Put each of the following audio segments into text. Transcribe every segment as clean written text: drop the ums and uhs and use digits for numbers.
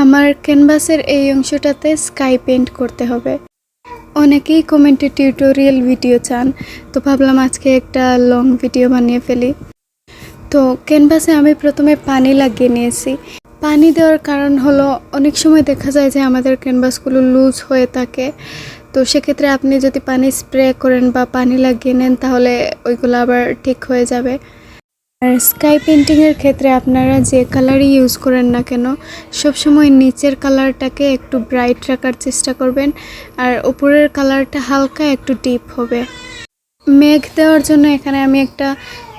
আমার ক্যানভাসের এই অংশটাতে স্কাই পেইন্ট করতে হবে। অনেকেই কমেন্টে টিউটোরিয়াল ভিডিও চান, তো ভাবলাম আজকে একটা লং ভিডিও বানিয়ে ফেলি। তো ক্যানভাসে আমি প্রথমে পানি লাগিয়ে নিয়েছি। পানি দেওয়ার কারণ হলো অনেক সময় দেখা যায় যে আমাদের ক্যানভাসগুলো লুজ হয়ে থাকে, তো সেক্ষেত্রে আপনি যদি পানি স্প্রে করেন বা পানি লাগিয়ে নেন তাহলে ওইগুলো আবার ঠিক হয়ে যাবে। আর স্কাই পেইন্টিংয়ের ক্ষেত্রে আপনারা যে কালারই ইউজ করেন না কেন, সবসময় নিচের কালারটাকে একটু ব্রাইট রাখার চেষ্টা করবেন, আর উপরের কালারটা হালকা একটু ডিপ হবে। মেঘ দেওয়ার জন্য এখানে আমি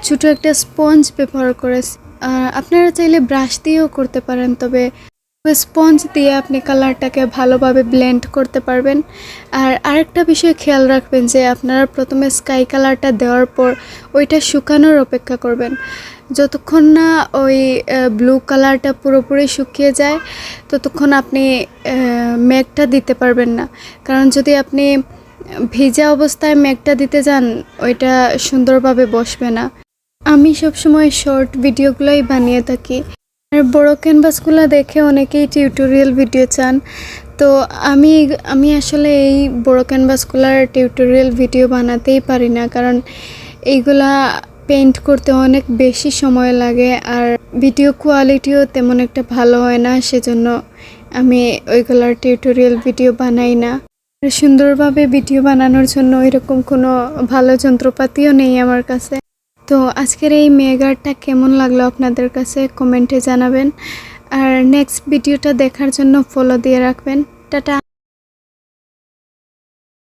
ছোটো একটা স্পঞ্জ ব্যবহার করেছি। আপনারা চাইলে ব্রাশ দিয়েও করতে পারেন, তবে স্পঞ্জ দিয়ে আপনি কালারটাকে ভালোভাবে ব্লেন্ড করতে পারবেন। আর আরেকটা বিষয় খেয়াল রাখবেন যে আপনারা প্রথমে স্কাই কালারটা দেওয়ার পর ওইটা শুকানোর অপেক্ষা করবেন। যতক্ষণ না ওই ব্লু কালারটা পুরোপুরি শুকিয়ে যায় ততক্ষণ আপনি মেঘটা দিতে পারবেন না, কারণ যদি আপনি ভিজা অবস্থায় মেঘটা দিতে যান ওইটা সুন্দরভাবে বসবে না। আমি সবসময় শর্ট ভিডিওগুলোই বানিয়ে থাকি, আর বড় ক্যানভাসগুলো দেখে অনেকেই টিউটোরিয়াল ভিডিও চান। তো আমি আসলে এই বড় ক্যানভাসগুলোর টিউটোরিয়াল ভিডিও বানাতেই পারি না, কারণ এইগুলা পেইন্ট করতে অনেক বেশি সময় লাগে আর ভিডিও কোয়ালিটিও তেমন একটা ভালো হয় না, সেজন্য আমি ওইগুলার টিউটোরিয়াল ভিডিও বানাই না। সুন্দরভাবে ভিডিও বানানোর জন্য এরকম কোনো ভালো যন্ত্রপাতিও নেই আমার কাছে। তো আজকের এই মেঘ আর্টটা কেমন লাগলো আপনাদের কাছে কমেন্টে জানাবেন, আর নেক্সট ভিডিওটা দেখার জন্য ফলো দিয়ে রাখবেন। টাটা।